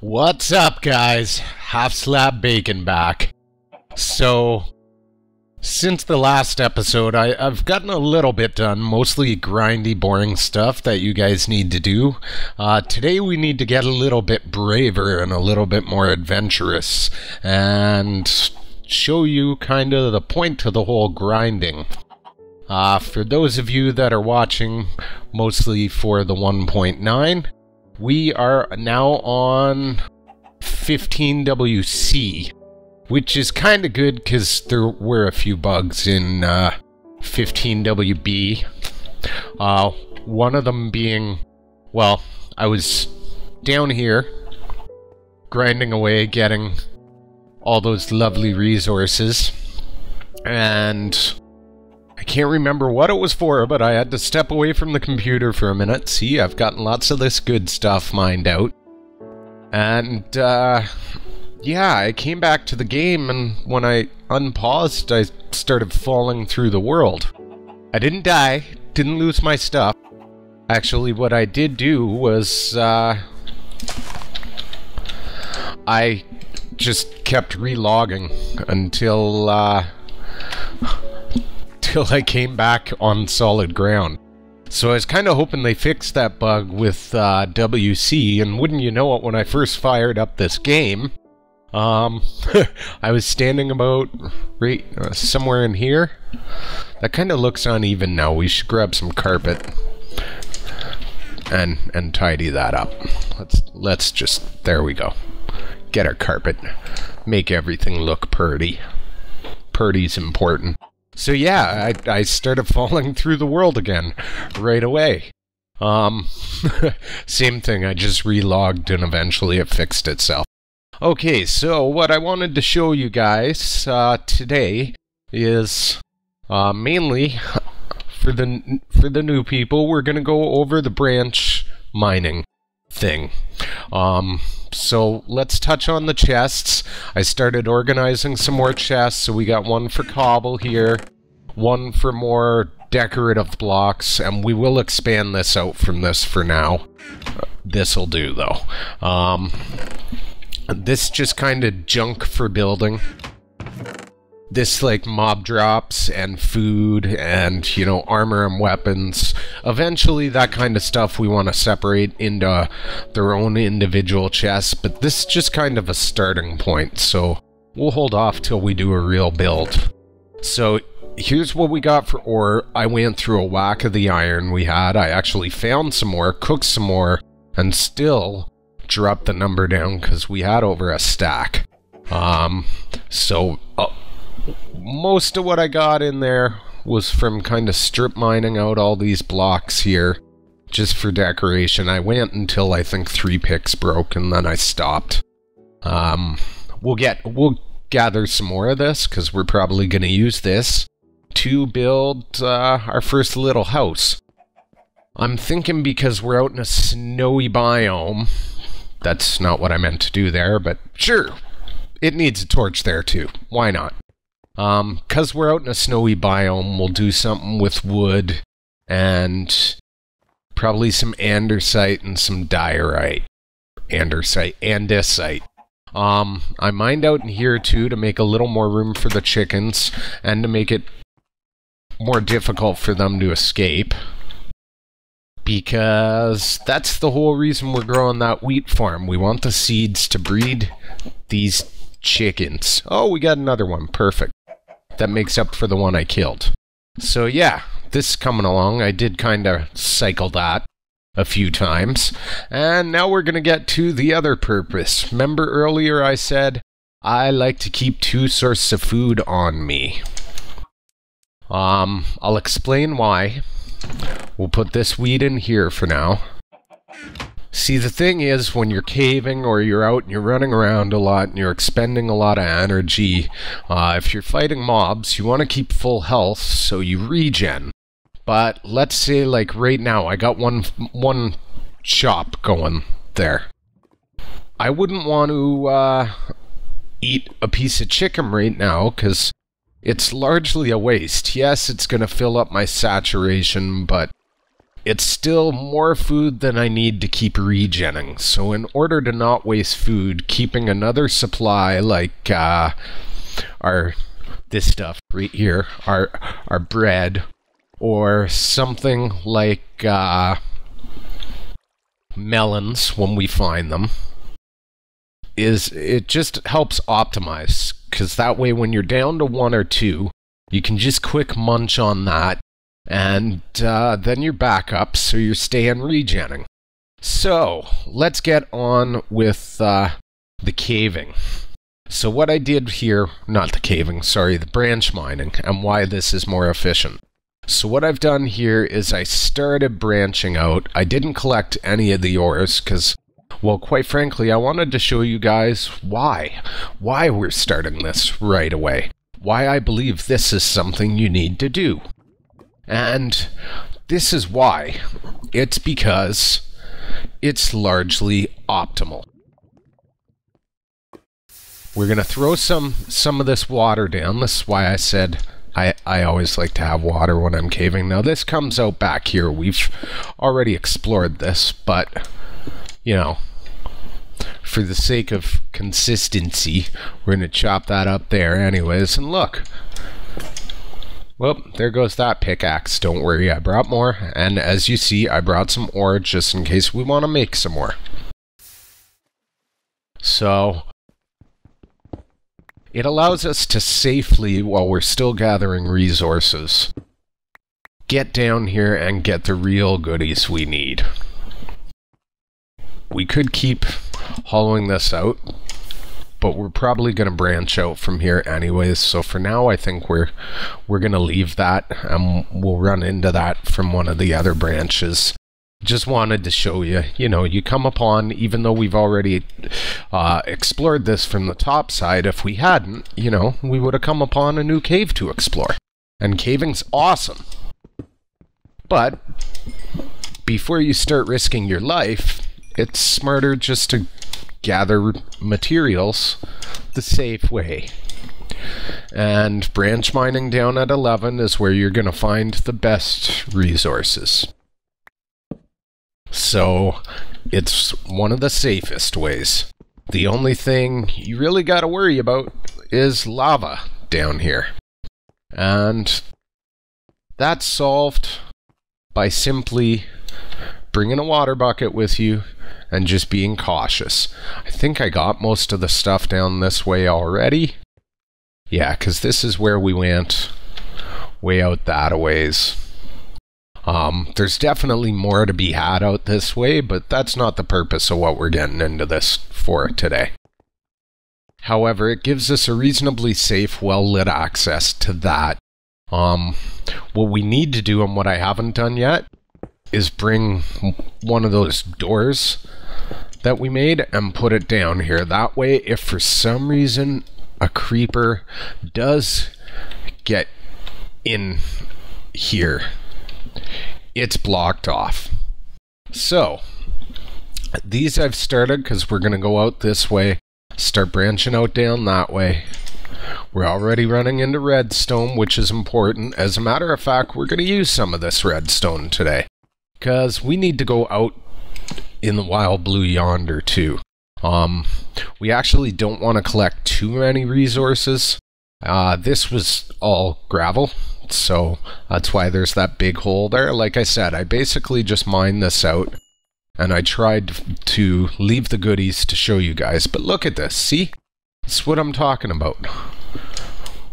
What's up, guys? Half Slab Bacon back. So, since the last episode, I've gotten a little bit done, mostly grindy, boring stuff that you guys need to do. Today we need to get a little bit braver and a little bit more adventurous, and show you kind of the point to the whole grinding. For those of you that are watching mostly for the 1.9, we are now on 15WC, which is kind of good because there were a few bugs in 15WB. One of them being, well, I was down here grinding away, getting all those lovely resources, and I can't remember what it was for, but I had to step away from the computer for a minute. See, I've gotten lots of this good stuff mined out. And, yeah, I came back to the game, and when I unpaused, I started falling through the world. I didn't die, didn't lose my stuff. Actually, what I did do was, I just kept relogging until I came back on solid ground. So I was kind of hoping they fixed that bug with WC, and wouldn't you know it, when I first fired up this game, I was standing about right somewhere in here. That kind of looks uneven now. We should grab some carpet and tidy that up. Let's just, there we go. Get our carpet. Make everything look purty. Purty's important. So yeah, I started falling through the world again, right away. Same thing, I just relogged and eventually it fixed itself. Okay, so what I wanted to show you guys today is mainly for the new people. We're gonna go over the branch mining thing. So let's touch on the chests. I started organizing some more chests, so we got one for cobble here, one for more decorative blocks, and we will expand this out from this for now. This'll do, though. This just kind of junk for building. This, like, mob drops and food and, you know, armor and weapons. Eventually, that kind of stuff we want to separate into their own individual chests, but this is just kind of a starting point, so we'll hold off till we do a real build. So, here's what we got for ore. I went through a whack of the iron we had. I actually found some more, cooked some more, and still dropped the number down because we had over a stack. Most of what I got in there was from kind of strip mining out all these blocks here, just for decoration. I went until I think 3 picks broke, and then I stopped. We'll gather some more of this, because we're probably going to use this to build our first little house. I'm thinking because we're out in a snowy biome, that's not what I meant to do there, but sure, it needs a torch there too. Why not? Because we're out in a snowy biome, we'll do something with wood and probably some andesite and some diorite. Andesite. I mined out in here too to make a little more room for the chickens and to make it more difficult for them to escape. Because that's the whole reason we're growing that wheat farm. We want the seeds to breed these chickens. Oh, we got another one. Perfect. That makes up for the one I killed. So yeah, this is coming along. I did kind of cycle that a few times. And now we're going to get to the other purpose. Remember earlier I said I like to keep 2 sources of food on me. I'll explain why. We'll put this wheat in here for now. See, the thing is, when you're caving or you're out and you're running around a lot and you're expending a lot of energy, if you're fighting mobs, you want to keep full health so you regen. But let's say, like right now, I got one shop going there. I wouldn't want to eat a piece of chicken right now, because it's largely a waste. Yes, it's going to fill up my saturation, but it's still more food than I need to keep regenning. So in order to not waste food, keeping another supply like this stuff right here, our bread, or something like melons when we find them, it just helps optimize, because that way when you're down to 1 or 2, you can just quick munch on that, and then you're back up, so you're staying regenning. So let's get on with the caving. So what I did here, not the caving, sorry, the branch mining, and why this is more efficient. So what I've done here is I started branching out. I didn't collect any of the ores because, well, quite frankly, I wanted to show you guys why we're starting this right away. Why I believe this is something you need to do. And this is why. It's because it's largely optimal. We're going to throw some of this water down. This is why I said I always like to have water when I'm caving. Now this comes out back here. We've already explored this, but, you know, for the sake of consistency, we're going to chop that up there anyways. And look, well, there goes that pickaxe. Don't worry, I brought more. And as you see, I brought some ore just in case we want to make some more. So it allows us to safely, while we're still gathering resources, get down here and get the real goodies we need. We could keep hollowing this out, but we're probably going to branch out from here anyways, so for now I think we're going to leave that, and we'll run into that from one of the other branches. Just wanted to show you, you know, you come upon, even though we've already explored this from the top side, if we hadn't, you know, we would have come upon a new cave to explore. And caving's awesome. But before you start risking your life, it's smarter just to gather materials the safe way. And branch mining down at 11 is where you're going to find the best resources. So it's one of the safest ways. The only thing you really got to worry about is lava down here. And that's solved by simply bringing a water bucket with you and just being cautious. I think I got most of the stuff down this way already. Yeah, because this is where we went, way out that a ways. There's definitely more to be had out this way, but that's not the purpose of what we're getting into this for today. However, it gives us a reasonably safe, well-lit access to that. What we need to do, and what I haven't done yet, is bring one of those doors that we made and put it down here. That way, if for some reason a creeper does get in here, it's blocked off. So these I've started because we're going to go out this way, start branching out down that way. We're already running into redstone, which is important. As a matter of fact, we're going to use some of this redstone today because we need to go out in the wild blue yonder too. We actually don't want to collect too many resources. This was all gravel, so that's why there's that big hole there. Like I said, I basically just mined this out, and I tried to leave the goodies to show you guys. But look at this, see? That's what I'm talking about.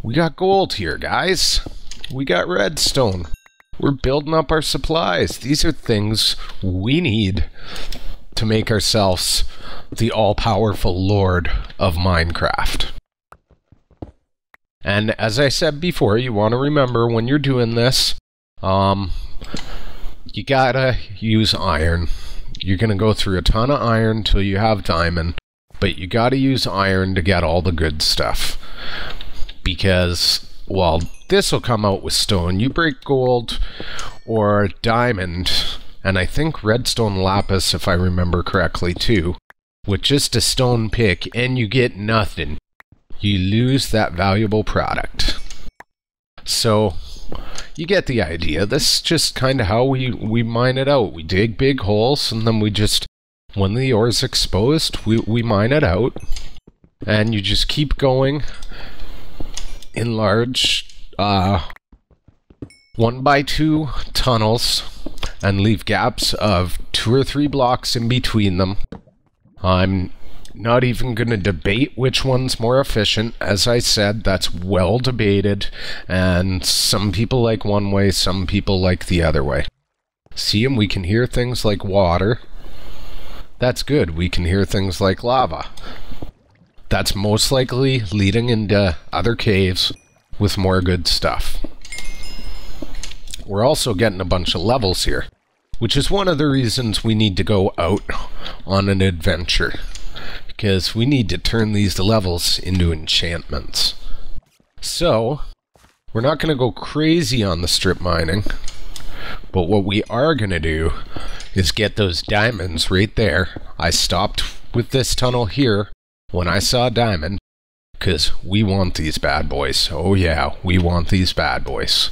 We got gold here, guys. We got redstone. We're building up our supplies. These are things we need to make ourselves the all-powerful Lord of Minecraft. And as I said before, you want to remember when you're doing this, you gotta use iron. You're gonna go through a ton of iron till you have diamond, but you gotta use iron to get all the good stuff. Because, well, this will come out with stone. You break gold or diamond, and I think redstone lapis, if I remember correctly too, with just a stone pick, and you get nothing. You lose that valuable product. So You get the idea. This is just kind of how we mine it out. We dig big holes, and then we just, when the ore is exposed, we mine it out. And you just keep going in large 1x2 tunnels and leave gaps of 2 or 3 blocks in between them. I'm not even going to debate which one's more efficient. As I said, that's well debated, and some people like one way, some people like the other way. See, and we can hear things like water. That's good. We can hear things like lava. That's most likely leading into other caves with more good stuff. We're also getting a bunch of levels here, which is one of the reasons we need to go out on an adventure, because we need to turn these levels into enchantments. So, we're not going to go crazy on the strip mining, but what we are going to do is get those diamonds right there. I stopped with this tunnel here when I saw a diamond, because we want these bad boys. Oh yeah, we want these bad boys.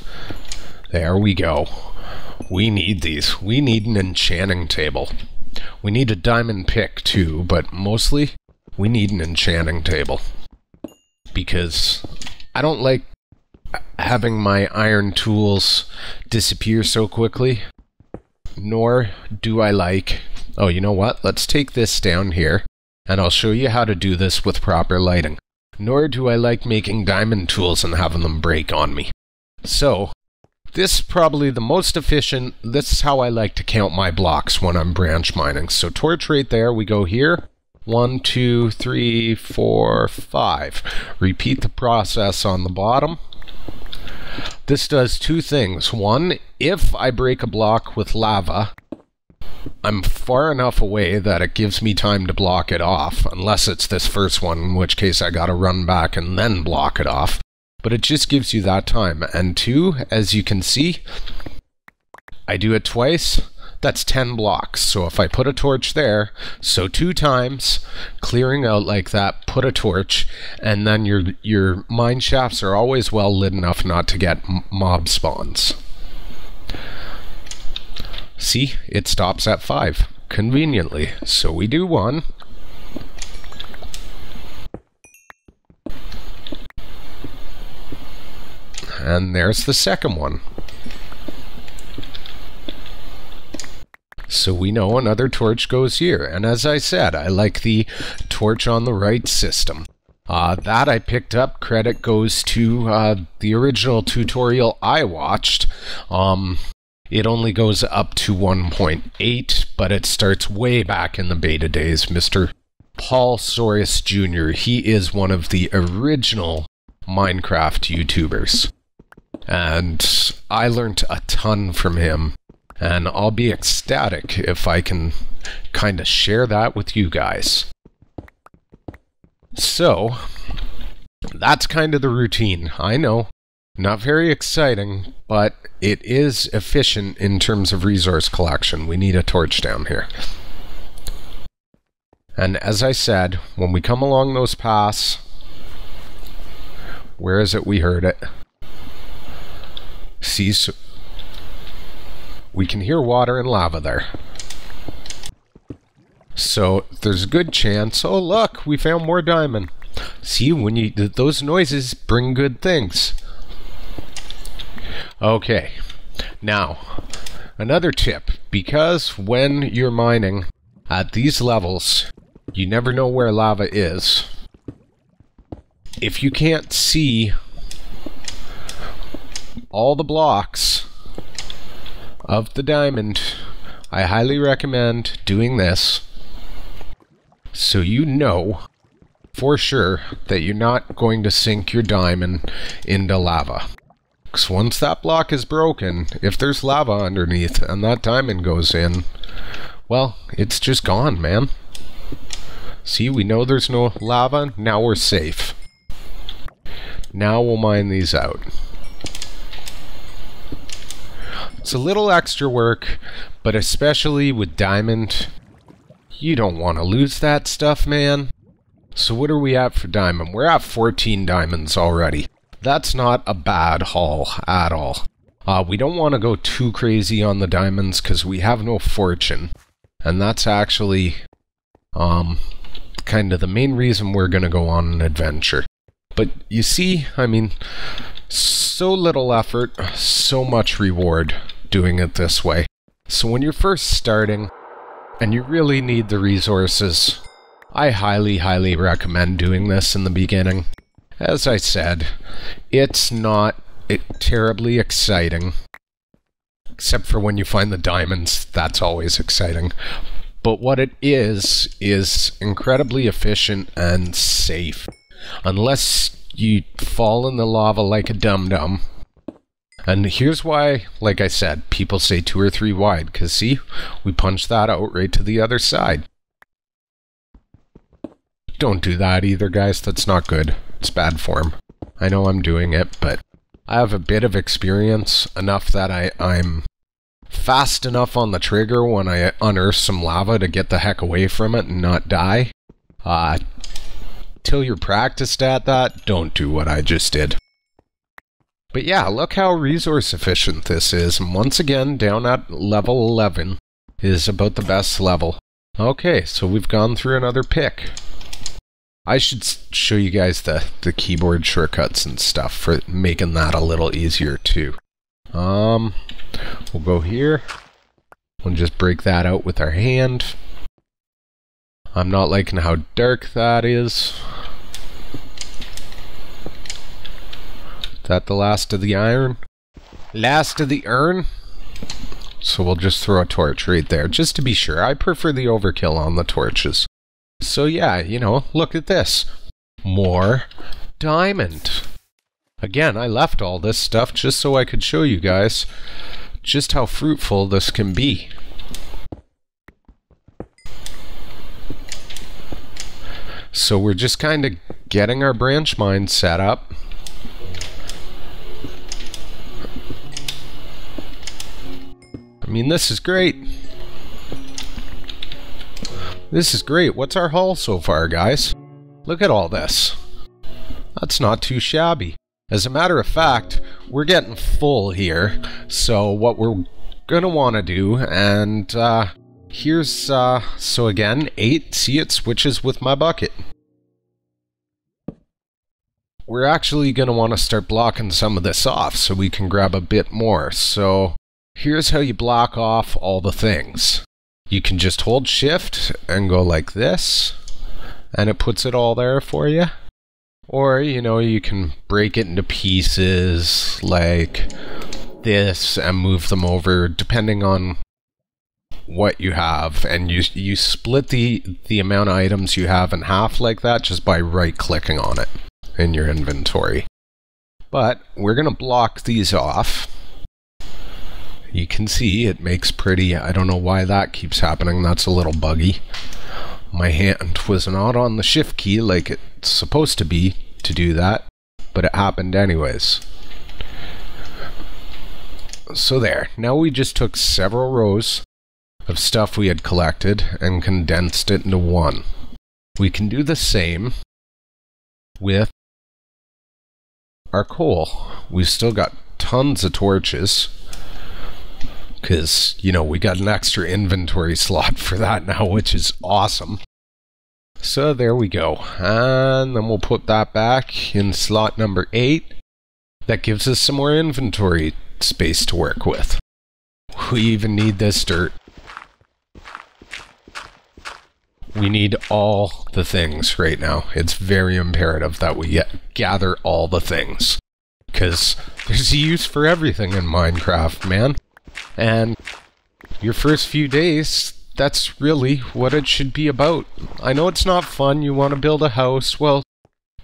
There we go. We need these. We need an enchanting table. We need a diamond pick too, but mostly we need an enchanting table. Because I don't like having my iron tools disappear so quickly. Nor do I like... Oh, you know what? Let's take this down here, and I'll show you how to do this with proper lighting. Nor do I like making diamond tools and having them break on me. So, this is probably the most efficient. This is how I like to count my blocks when I'm branch mining. So torch right there, we go here. 1, 2, 3, 4, 5. Repeat the process on the bottom. This does 2 things. One, if I break a block with lava, I'm far enough away that it gives me time to block it off, unless it's this first one, in which case I gotta run back and then block it off. But it just gives you that time. And 2, as you can see, I do it twice. That's 10 blocks. So if I put a torch there, so 2 times, clearing out like that, put a torch, and then your mine shafts are always well lit enough not to get mob spawns. See, it stops at 5, conveniently. So we do 1. And there's the second one. So we know another torch goes here. And as I said, I like the torch on the right system. That I picked up. Credit goes to the original tutorial I watched. It only goes up to 1.8, but it starts way back in the beta days. Mr. Paul Soros Jr., he is one of the original Minecraft YouTubers. And I learned a ton from him. And I'll be ecstatic if I can kind of share that with you guys. So, that's kind of the routine. I know, not very exciting, but it is efficient in terms of resource collection. We need a torch down here. And as I said, when we come along those paths, where is it we heard it? See, so we can hear water and lava there. So there's a good chance. Oh look, we found more diamond. See, when those noises bring good things. Okay, now another tip, because when you're mining at these levels, you never know where lava is. If you can't see all the blocks of the diamond, I highly recommend doing this, so you know for sure that you're not going to sink your diamond into lava. Because once that block is broken, if there's lava underneath and that diamond goes in, well, it's just gone, man. See, we know there's no lava, now we're safe. Now we'll mine these out. It's a little extra work, but especially with diamond, you don't want to lose that stuff, man. So what are we at for diamond? We're at 14 diamonds already. That's not a bad haul at all. We don't want to go too crazy on the diamonds because we have no fortune. And that's actually kind of the main reason we're going to go on an adventure. But you see, I mean, so little effort, so much reward doing it this way. So when you're first starting and you really need the resources, I highly, highly recommend doing this in the beginning. As I said, it's not terribly exciting, except for when you find the diamonds. That's always exciting. But what it is incredibly efficient and safe. Unless you fall in the lava like a dum-dum. And here's why, like I said, people say 2 or 3 wide. Because see, we punch that out right to the other side. Don't do that either, guys. That's not good. It's bad form. I know I'm doing it, but I have a bit of experience, enough that I'm fast enough on the trigger when I unearth some lava to get the heck away from it and not die. Till you're practiced at that, don't do what I just did. But yeah, look how resource efficient this is. And once again, down at level 11 is about the best level. Okay, so we've gone through another pick. I should show you guys the keyboard shortcuts and stuff for making that a little easier too. We'll go here. We'll just break that out with our hand. I'm not liking how dark that is. Is that the last of the iron? Last of the urn? So we'll just throw a torch right there, just to be sure. I prefer the overkill on the torches. So yeah, you know, look at this. More diamond. Again, I left all this stuff just so I could show you guys just how fruitful this can be. So we're just kind of getting our branch mine set up. I mean, this is great. This is great. What's our haul so far, guys? Look at all this. That's not too shabby. As a matter of fact, we're getting full here. So what we're going to want to do, and here's, so again, 8. See, it switches with my bucket. We're actually going to want to start blocking some of this off so we can grab a bit more. So here's how you block off all the things. You can just hold shift and go like this, and it puts it all there for you. Or, you know, you can break it into pieces like this and move them over depending on what you have. And you split the amount of items you have in half like that just by right-clicking on it in your inventory. But we're going to block these off. You can see it makes pretty, I don't know why that keeps happening, that's a little buggy. My hand was not on the shift key like it's supposed to be to do that, but it happened anyways. So there, now we just took several rows of stuff we had collected and condensed it into one. We can do the same with our coal. We've still got tons of torches. Because, you know, we got an extra inventory slot for that now, which is awesome. So there we go. And then we'll put that back in slot number 8. That gives us some more inventory space to work with. We even need this dirt. We need all the things right now. It's very imperative that we gather all the things. Because there's a use for everything in Minecraft, man. And your first few days, that's really what it should be about. I know it's not fun, you want to build a house, well,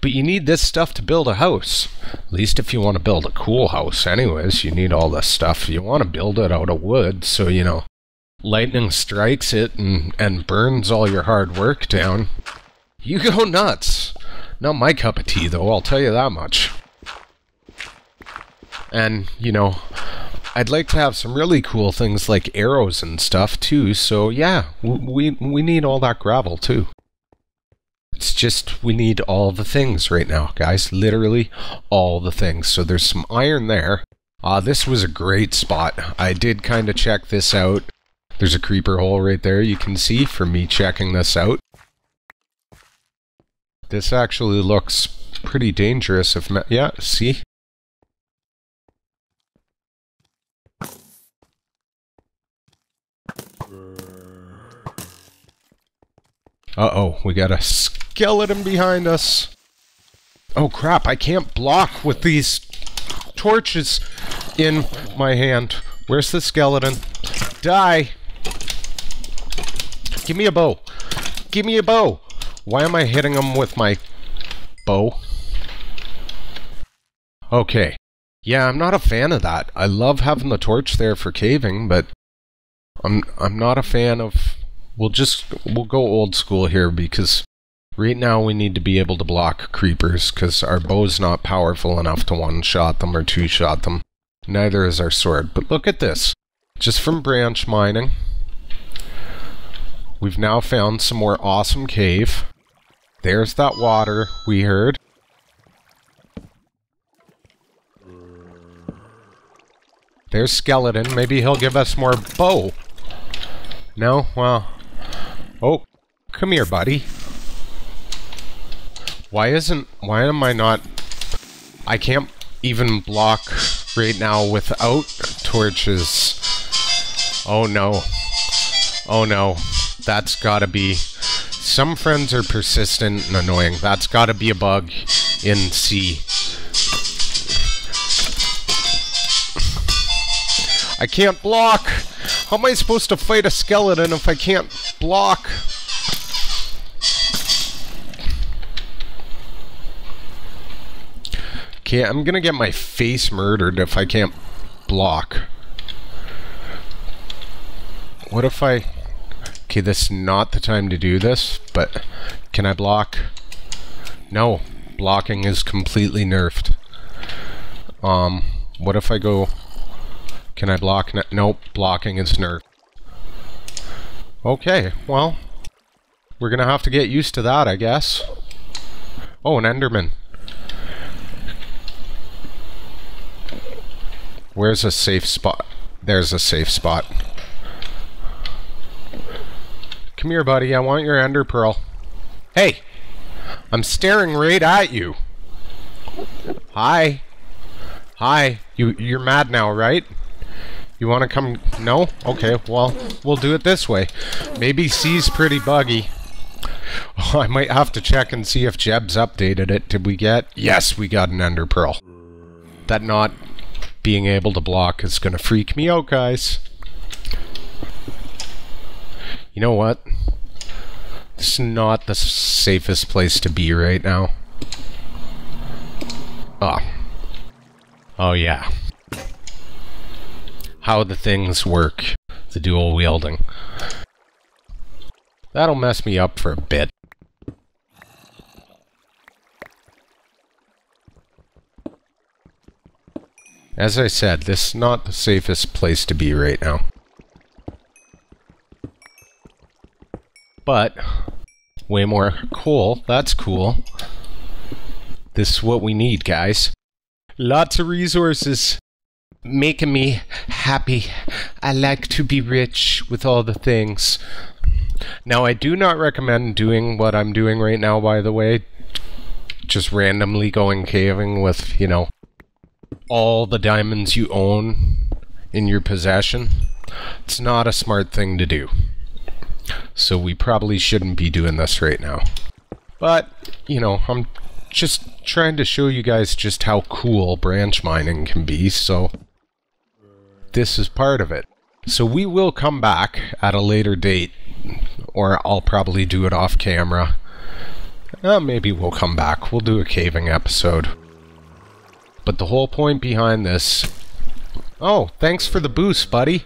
but you need this stuff to build a house. At least if you want to build a cool house anyways, you need all this stuff. You want to build it out of wood, so, you know, lightning strikes it and burns all your hard work down. You go nuts. Not my cup of tea, though, I'll tell you that much. And, you know, I'd like to have some really cool things like arrows and stuff too, so yeah, we need all that gravel too. It's just, we need all the things right now, guys. Literally all the things. So there's some iron there. This was a great spot. I did kind of check this out. There's a creeper hole right there you can see from me checking this out. This actually looks pretty dangerous if... yeah, see? Uh-oh, we got a skeleton behind us. Oh crap, I can't block with these torches in my hand. Where's the skeleton? Die! Give me a bow. Give me a bow. Why am I hitting him with my bow? Okay. Yeah, I'm not a fan of that. I love having the torch there for caving, but I'm not a fan of... We'll go old school here because right now we need to be able to block creepers because our bow's not powerful enough to one-shot them or two-shot them. Neither is our sword. But look at this. Just from branch mining, we've now found some more awesome cave. There's that water we heard. There's skeleton. Maybe he'll give us more bow. No? Well... Oh, come here, buddy. Why am I not... I can't even block right now without torches. Oh no. Oh no. That's gotta be... Some friends are persistent and annoying. That's gotta be a bug in C. I can't block! How am I supposed to fight a skeleton if I can't block? Okay, I'm gonna get my face murdered if I can't block. What if I... Okay, this is not the time to do this, but can I block? No, blocking is completely nerfed. What if I go... Can I block? Nope, blocking is nerfed. Okay, well, we're gonna have to get used to that, I guess. Oh, an Enderman. Where's a safe spot? There's a safe spot. Come here, buddy. I want your ender pearl. Hey! I'm staring right at you. Hi. Hi. You're mad now, right? You want to come... No? Okay, well, we'll do it this way. Maybe C's pretty buggy. Oh, I might have to check and see if Jeb's updated it. Did we get... Yes, we got an ender pearl. That not being able to block is going to freak me out, guys. You know what? This is not the safest place to be right now. Oh. Oh, yeah. How the things work. The dual wielding. That'll mess me up for a bit. As I said, this is not the safest place to be right now. But, way more coal. That's cool. This is what we need, guys. Lots of resources. Making me happy. I like to be rich with all the things. Now, I do not recommend doing what I'm doing right now, by the way. Just randomly going caving with, you know, all the diamonds you own in your possession. It's not a smart thing to do. So we probably shouldn't be doing this right now. But, you know, I'm just trying to show you guys just how cool branch mining can be, so this is part of it. So we will come back at a later date, or I'll probably do it off camera. Maybe we'll come back. We'll do a caving episode. But the whole point behind this... Oh, thanks for the boost, buddy.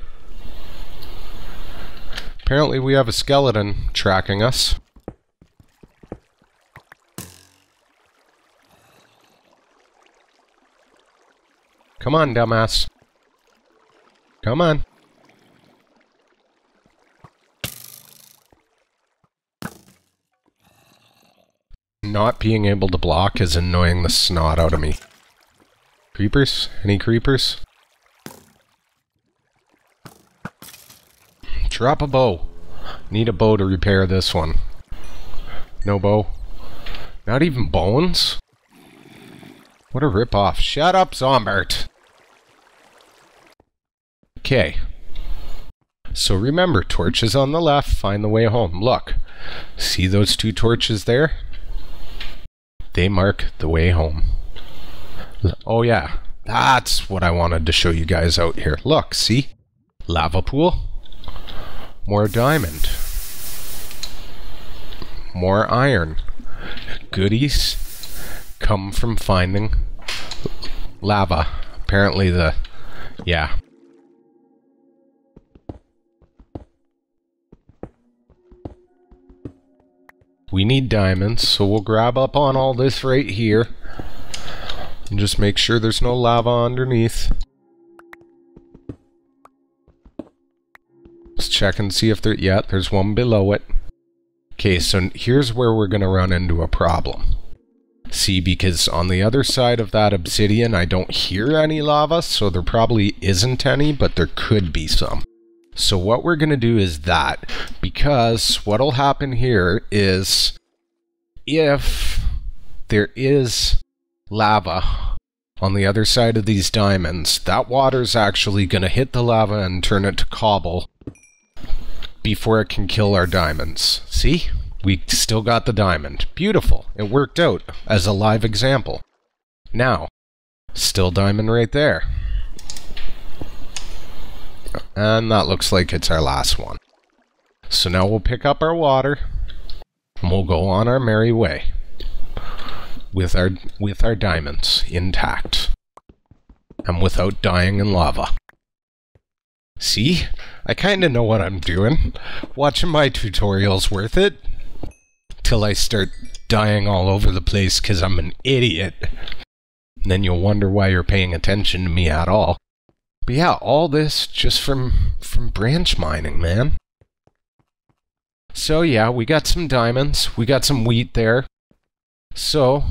Apparently we have a skeleton tracking us. Come on, dumbass. Come on. Not being able to block is annoying the snot out of me. Creepers? Any creepers? Drop a bow. Need a bow to repair this one. No bow. Not even bones? What a rip-off. Shut up, Zombart! Okay. So remember, torches on the left, find the way home. Look. See those 2 torches there? They mark the way home. Oh yeah. That's what I wanted to show you guys out here. Look, see? Lava pool. More diamond. More iron. Goodies come from finding lava. Apparently yeah. We need diamonds, so we'll grab up on all this right here. And just make sure there's no lava underneath. Let's check and see if yeah, there's one below it. Okay, so here's where we're going to run into a problem. See, because on the other side of that obsidian, I don't hear any lava, so there probably isn't any, but there could be some. So what we're going to do is that, because what'll happen here is, if there is lava on the other side of these diamonds, that water's actually going to hit the lava and turn it to cobble before it can kill our diamonds. See? We still got the diamond. Beautiful. It worked out as a live example. Now, still diamond right there. And that looks like it's our last one. So now we'll pick up our water and we'll go on our merry way with our diamonds intact and without dying in lava. See? I kind of know what I'm doing. Watching my tutorial's worth it. Till I start dying all over the place because I'm an idiot. And then you'll wonder why you're paying attention to me at all. But yeah, all this just from branch mining, man. So yeah, we got some diamonds. We got some wheat there. So,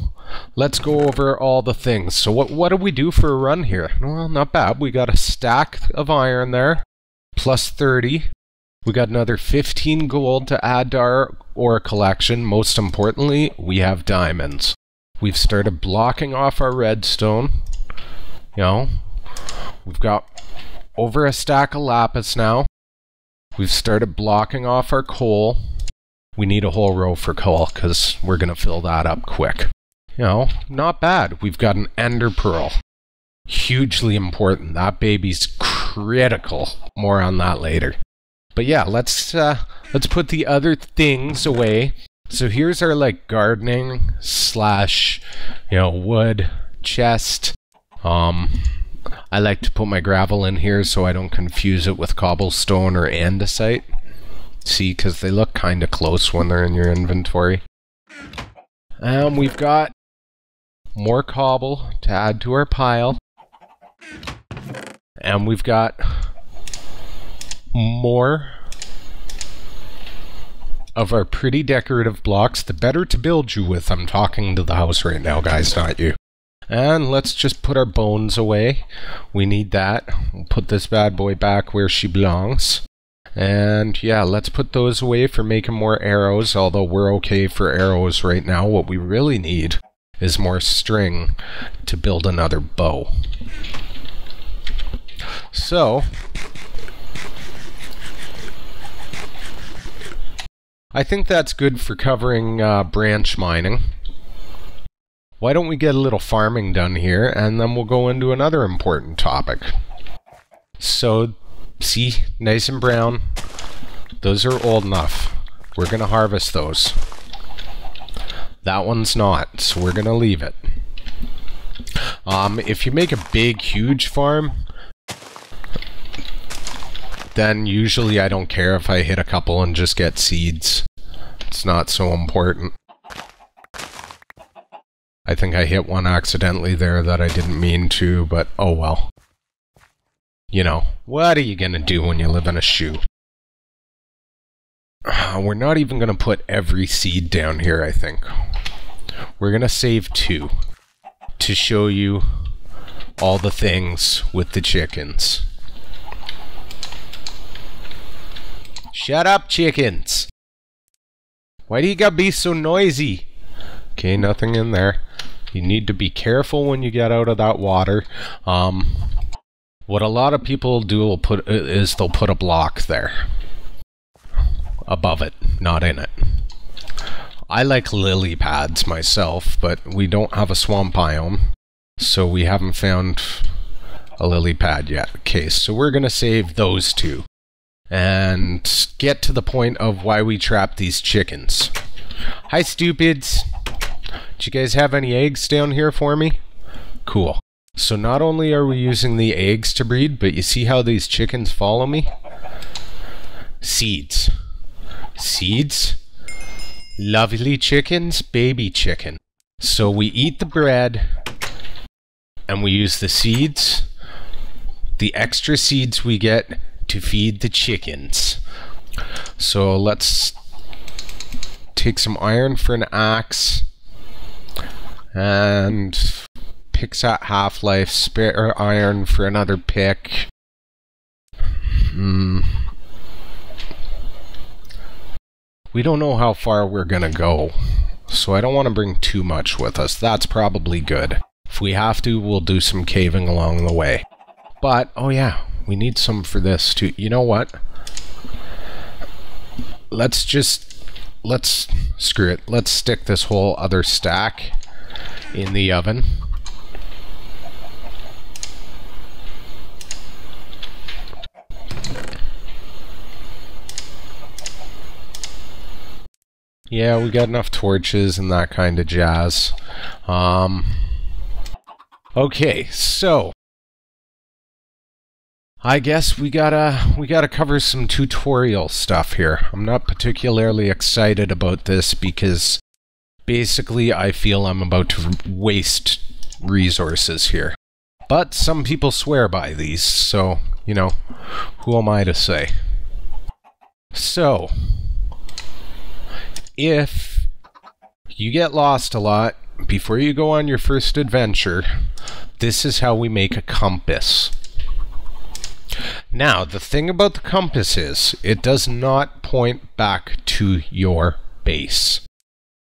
let's go over all the things. So what do we do for a run here? Well, not bad. We got a stack of iron there. Plus 30. We got another 15 gold to add to our ore collection. Most importantly, we have diamonds. We've started blocking off our redstone. You know, we've got over a stack of lapis now. We've started blocking off our coal. We need a whole row for coal because we're going to fill that up quick. You know, not bad. We've got an ender pearl. Hugely important. That baby's critical. More on that later. But yeah, let's put the other things away. So here's our like gardening slash, you know, wood chest. I like to put my gravel in here so I don't confuse it with cobblestone or andesite. See, because they look kind of close when they're in your inventory. We've got more cobble to add to our pile. And we've got more of our pretty decorative blocks. The better to build you with. I'm talking to the house right now, guys, not you. And let's just put our bones away. We need that. We'll put this bad boy back where she belongs. And yeah, let's put those away for making more arrows, although we're okay for arrows right now. What we really need is more string to build another bow. So, I think that's good for covering branch mining. Why don't we get a little farming done here, and then we'll go into another important topic. So, see, nice and brown. Those are old enough. We're going to harvest those. That one's not, so we're going to leave it. If you make a big, huge farm, then usually I don't care if I hit a couple and just get seeds. It's not so important. I think I hit one accidentally there that I didn't mean to, but oh well. You know, what are you gonna do when you live in a shoe? We're not even gonna put every seed down here, I think. We're gonna save 2 to show you all the things with the chickens. Shut up, chickens. Why do you gotta be so noisy? Okay, nothing in there. You need to be careful when you get out of that water. What a lot of people do is they'll put a block there. Above it, not in it. I like lily pads myself, but we don't have a swamp biome, so we haven't found a lily pad yet. Okay, so we're gonna save those two and get to the point of why we trapped these chickens. Hi, stupids. Do you guys have any eggs down here for me? Cool. So not only are we using the eggs to breed, but you see how these chickens follow me? Seeds. Seeds? Lovely chickens, baby chicken. So we eat the bread, and we use the seeds, the extra seeds we get to feed the chickens. So let's take some iron for an axe, and picks at half-life, spare iron for another pick. We don't know how far we're gonna go, so I don't want to bring too much with us. That's probably good. If we have to, we'll do some caving along the way. But, oh yeah, we need some for this too. You know what? Let's screw it. Let's stick this whole other stack in the oven. Yeah, we got enough torches and that kind of jazz. Okay, so I guess we gotta cover some tutorial stuff here. I'm not particularly excited about this because basically I feel I'm about to waste resources here. But some people swear by these, so, you know, who am I to say? So, if you get lost a lot before you go on your first adventure, this is how we make a compass. Now, the thing about the compass is, it does not point back to your base.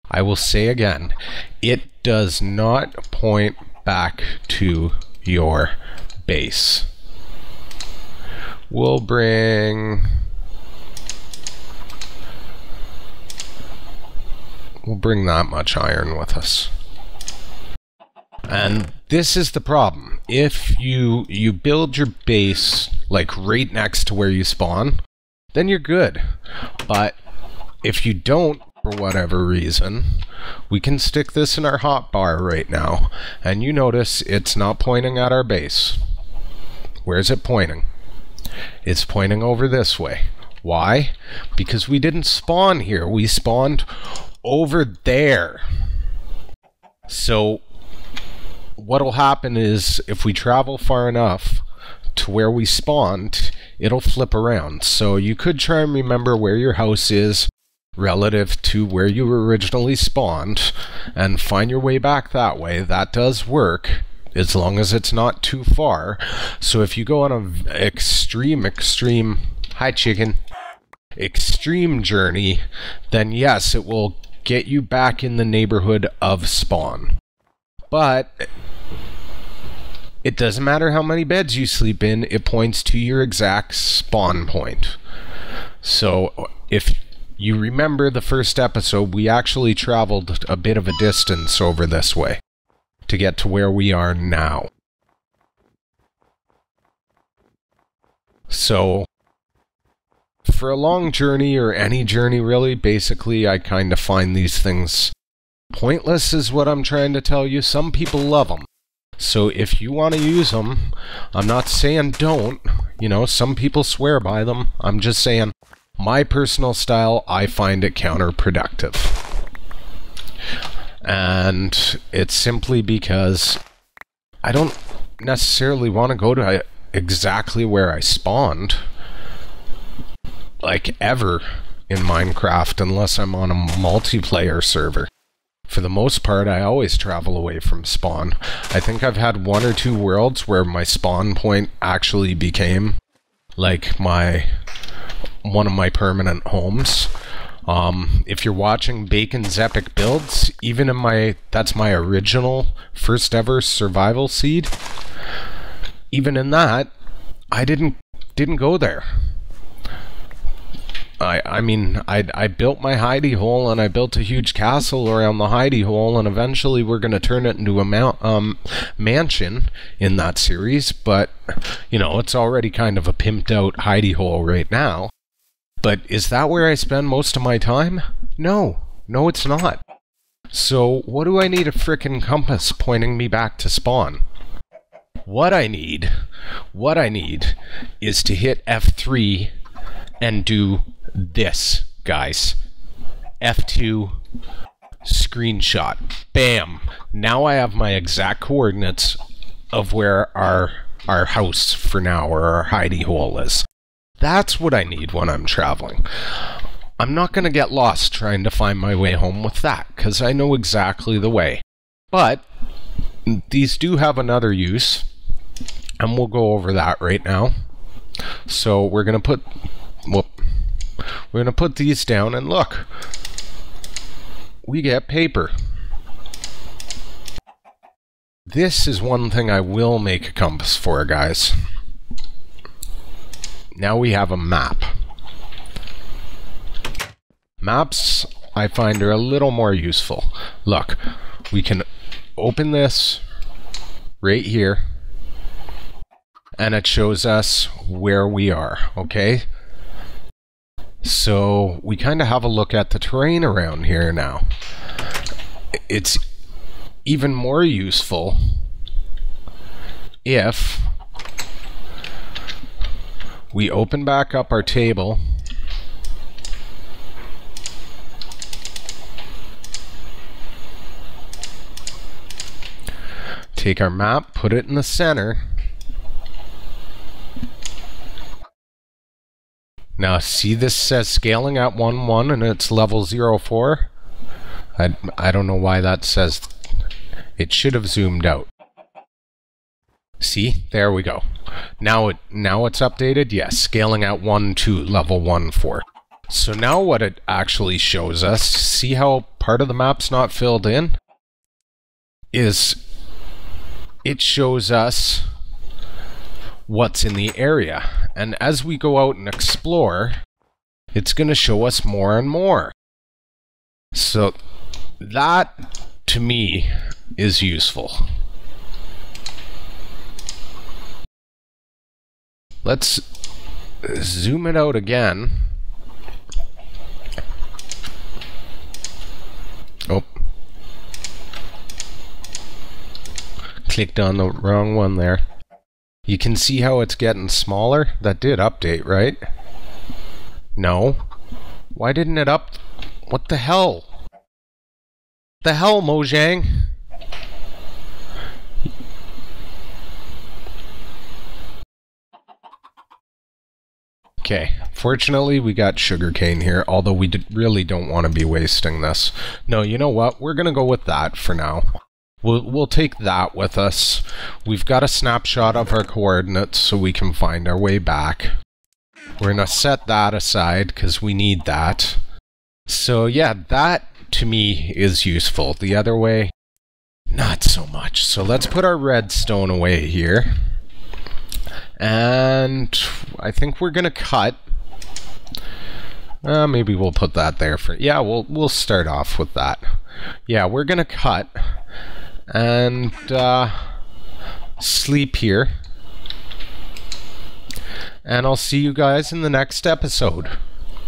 I will say again, it does not point back to your base. We'll bring that much iron with us. And this is the problem. If you build your base like right next to where you spawn, then you're good. But if you don't, for whatever reason, we can stick this in our hotbar right now, and you notice it's not pointing at our base. Where's it pointing? It's pointing over this way. Why? Because we didn't spawn here. We spawned over there. So what'll happen is if we travel far enough to where we spawned, it'll flip around. So you could try and remember where your house is relative to where you originally spawned and find your way back that way. That does work as long as it's not too far. So if you go on an extreme hi chicken extreme journey, then yes, it will get you back in the neighborhood of spawn. But it doesn't matter how many beds you sleep in, it points to your exact spawn point. So if you remember the first episode, we actually traveled a bit of a distance over this way to get to where we are now. So for a long journey, or any journey really, basically I kind of find these things pointless is what I'm trying to tell you. Some people love them. So if you want to use them, I'm not saying don't. You know, some people swear by them. I'm just saying, my personal style, I find it counterproductive. And it's simply because I don't necessarily want to go to exactly where I spawned, like ever in Minecraft, unless I'm on a multiplayer server. For the most part, I always travel away from spawn. I think I've had 1 or 2 worlds where my spawn point actually became like my one of my permanent homes. If you're watching Bacon's Epic Builds, even in that's my original first ever survival seed, even in that, I didn't go there. I mean, I built my hidey hole, and I built a huge castle around the hidey hole, and eventually we're going to turn it into a mansion in that series, but, you know, it's already kind of a pimped out hidey hole right now. But is that where I spend most of my time? No, it's not. So what do I need a frickin' compass pointing me back to spawn? What I need is to hit F3 and do this, guys. F2, screenshot. Bam! Now I have my exact coordinates of where our house for now, or our hidey hole is. That's what I need when I'm traveling. I'm not going to get lost trying to find my way home with that, because I know exactly the way. But these do have another use, and we'll go over that right now. So we're going to put these down, and look, we get paper. This is one thing I will make a compass for, guys. Now we have a map. Maps, I find, are a little more useful. Look, we can open this right here, and it shows us where we are, okay? So we kind of have a look at the terrain around here now. It's even more useful if we open back up our table take our map, put it in the center. Now see, this says scaling at 1:1 and it's level 04. I don't know why that says. It should have zoomed out. See, there we go. Now it's updated. Yes, scaling at 1:2, level 1:4. So now what it actually shows us, see how part of the map's not filled in? Is it shows us what's in the area. And as we go out and explore, it's going to show us more and more. So that, to me, is useful. Let's zoom it out again. Oh. Clicked on the wrong one there. You can see how it's getting smaller. That did update, right? No. Why didn't it up? What the hell? The hell, Mojang? Okay, fortunately we got sugarcane here, although we really don't want to be wasting this. No, you know what? We're going to go with that for now. We'll take that with us. We've got a snapshot of our coordinates so we can find our way back. We're going to set that aside because we need that. So yeah, that to me is useful. The other way, not so much. So let's put our redstone away here. And I think we're going to cut. Maybe we'll put that there for... Yeah, we'll start off with that. Yeah, we're going to cut and sleep here. And I'll see you guys in the next episode.